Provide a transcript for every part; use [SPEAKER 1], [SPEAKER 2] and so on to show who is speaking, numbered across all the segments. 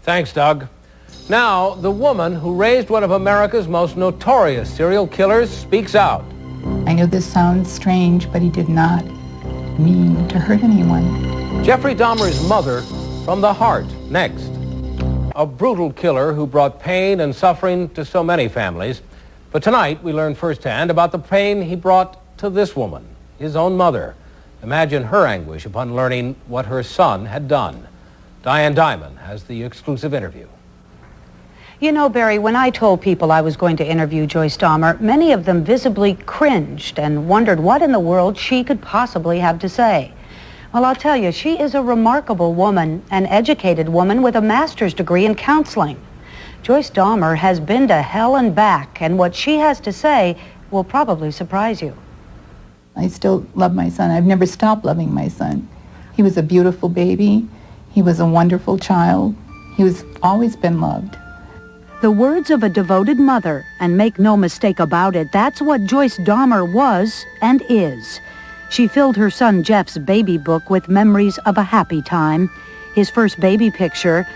[SPEAKER 1] Thanks, Doug. Now, the woman who raised one of America's most notorious serial killers speaks out.
[SPEAKER 2] I know this sounds strange, but he did not mean to hurt anyone.
[SPEAKER 1] Jeffrey Dahmer's mother from the heart, next. A brutal killer who brought pain and suffering to so many families. But tonight, we learn firsthand about the pain he brought to this woman, his own mother. Imagine her anguish upon learning what her son had done. Diane Diamond has the exclusive interview.
[SPEAKER 3] You know, Barry, when I told people I was going to interview Joyce Dahmer, many of them visibly cringed and wondered what in the world she could possibly have to say. Well, I'll tell you, she is a remarkable woman, an educated woman with a master's degree in counseling. Joyce Dahmer has been to hell and back, and what she has to say will probably surprise you.
[SPEAKER 2] I still love my son. I've never stopped loving my son. He was a beautiful baby. He was a wonderful child. He was always been loved.
[SPEAKER 3] The words of a devoted mother, and make no mistake about it, that's what Joyce Dahmer was and is. She filled her son Jeff's baby book with memories of a happy time, his first baby picture,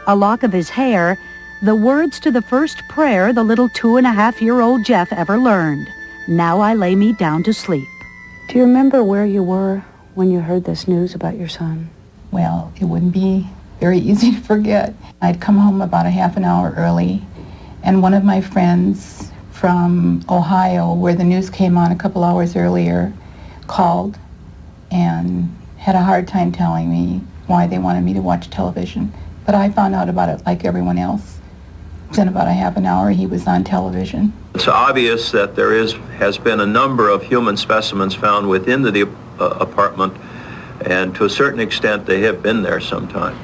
[SPEAKER 3] a lock of his hair, the words to the first prayer the little 2.5-year-old Jeff ever learned. Now I lay me down to sleep. Do you remember where you were when you heard this news about your son?
[SPEAKER 2] Well, it wouldn't be very easy to forget. I'd come home about a half an hour early, and one of my friends from Ohio, where the news came on a couple hours earlier, called and had a hard time telling me why they wanted me to watch television. But I found out about it like everyone else. Within about a half an hour, he was on television.
[SPEAKER 4] It's obvious that there has been a number of human specimens found within the apartment, and to a certain extent, they have been there sometime.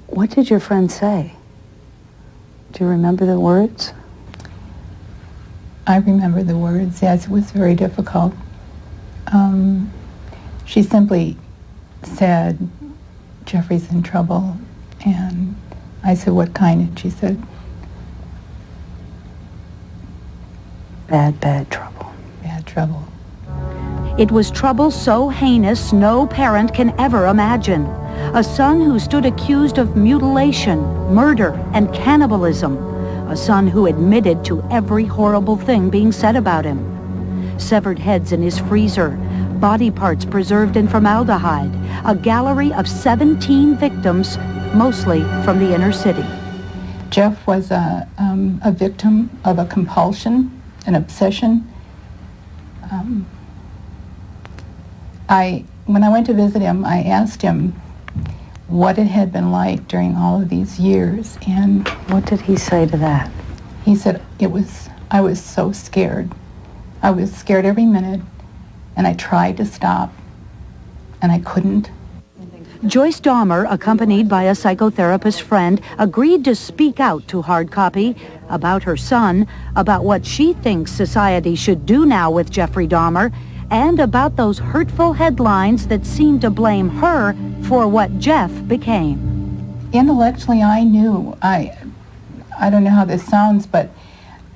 [SPEAKER 3] What did your friend say? Do you remember the words?
[SPEAKER 2] I remember the words, yes. It was very difficult. She simply said, Jeffrey's in trouble. And I said, what kind? And she said,
[SPEAKER 3] bad trouble.
[SPEAKER 2] Bad trouble.
[SPEAKER 3] It was trouble so heinous no parent can ever imagine. A son who stood accused of mutilation, murder, and cannibalism. A son who admitted to every horrible thing being said about him. Severed heads in his freezer, body parts preserved in formaldehyde, a gallery of 17 victims, mostly from the inner city.
[SPEAKER 2] Jeff was a victim of a compulsion, an obsession. When I went to visit him, I asked him what it had been like during all of these years, and
[SPEAKER 3] what did he say to that?
[SPEAKER 2] He said, I was so scared. I was scared every minute, and I tried to stop, and I couldn't.
[SPEAKER 3] Joyce Dahmer, accompanied by a psychotherapist friend, agreed to speak out to Hard Copy about her son, about what she thinks society should do now with Jeffrey Dahmer, and about those hurtful headlines that seem to blame her for what Jeff became.
[SPEAKER 2] Intellectually, I knew, I don't know how this sounds, but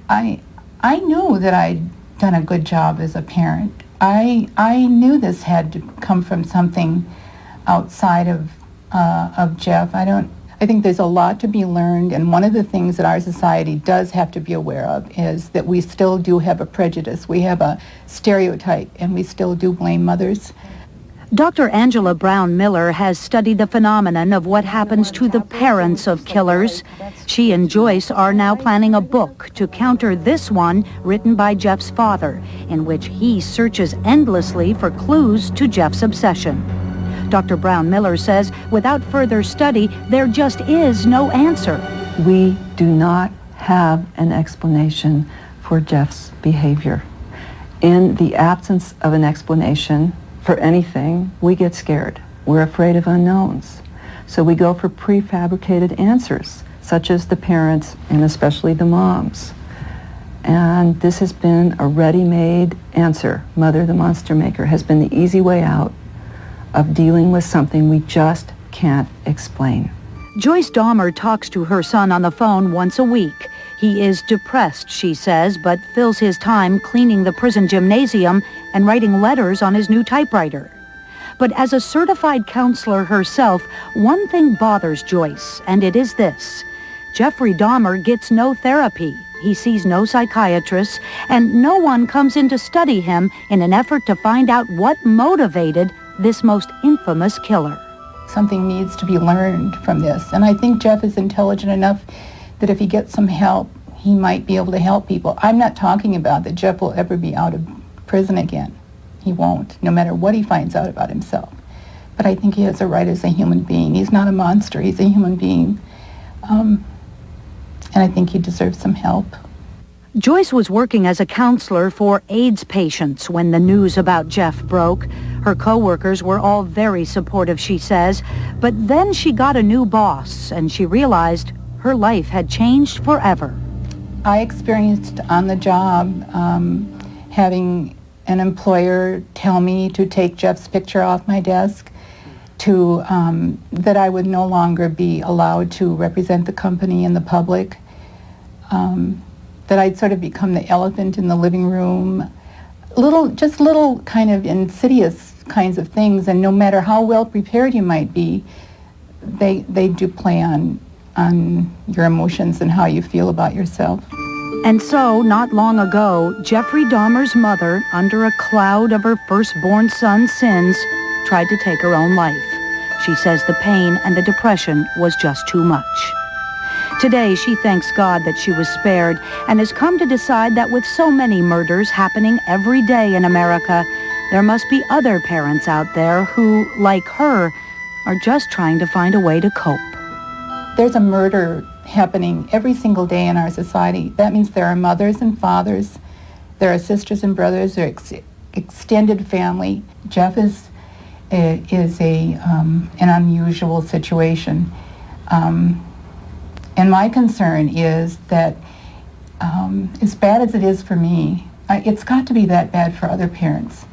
[SPEAKER 2] I knew that I'd done a good job as a parent. I knew this had to come from something outside of Jeff. I think there's a lot to be learned, and one of the things that our society does have to be aware of is that we still do have a prejudice. We have a stereotype, and we still do blame mothers.
[SPEAKER 3] Dr. Angela Brown Miller has studied the phenomenon of what happens to the parents of killers. She and Joyce are now planning a book to counter this one written by Jeff's father, in which he searches endlessly for clues to Jeff's obsession. Dr. Brown Miller says without further study, there just is no answer.
[SPEAKER 5] We do not have an explanation for Jeff's behavior. In the absence of an explanation for anything, we get scared. We're afraid of unknowns. So we go for prefabricated answers, such as the parents and especially the moms. And this has been a ready-made answer. Mother, the monster maker, has been the easy way out of dealing with something we just can't explain.
[SPEAKER 3] Joyce Dahmer talks to her son on the phone once a week. He is depressed, she says, but fills his time cleaning the prison gymnasium and writing letters on his new typewriter. But as a certified counselor herself, one thing bothers Joyce, and it is this. Jeffrey Dahmer gets no therapy. He sees no psychiatrists, and no one comes in to study him in an effort to find out what motivated this most infamous killer.
[SPEAKER 2] Something needs to be learned from this, and I think Jeff is intelligent enough that if he gets some help, he might be able to help people. I'm not talking about that Jeff will ever be out of prison again. He won't, no matter what he finds out about himself. But I think he has a right as a human being. He's not a monster, he's a human being. And I think he deserves some help.
[SPEAKER 3] Joyce was working as a counselor for AIDS patients when the news about Jeff broke. Her co-workers were all very supportive, she says. But then she got a new boss, and she realized her life had changed forever.
[SPEAKER 2] I experienced on the job having an employer tell me to take Jeff's picture off my desk, to that I would no longer be allowed to represent the company in the public, that I'd sort of become the elephant in the living room, just little kind of insidious kinds of things, and no matter how well prepared you might be, they do play on your emotions and how you feel about yourself.
[SPEAKER 3] And so, not long ago, Jeffrey Dahmer's mother, under a cloud of her firstborn son's sins, tried to take her own life. She says the pain and the depression was just too much. Today, she thanks God that she was spared and has come to decide that with so many murders happening every day in America, there must be other parents out there who, like her, are just trying to find a way to cope.
[SPEAKER 2] There's a murder happening every single day in our society. That means there are mothers and fathers, there are sisters and brothers, there are extended family. Jeff is an unusual situation. And my concern is that as bad as it is for me, it's got to be that bad for other parents.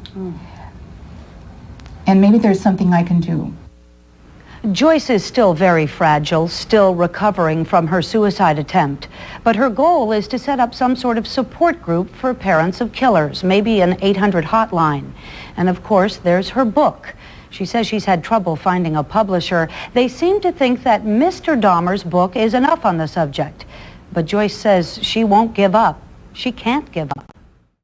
[SPEAKER 2] And maybe there's something I can do.
[SPEAKER 3] Joyce is still very fragile, still recovering from her suicide attempt. But her goal is to set up some sort of support group for parents of killers, maybe an 800 hotline. And of course, there's her book. She says she's had trouble finding a publisher. They seem to think that Mr. Dahmer's book is enough on the subject. But Joyce says she won't give up. She can't give up.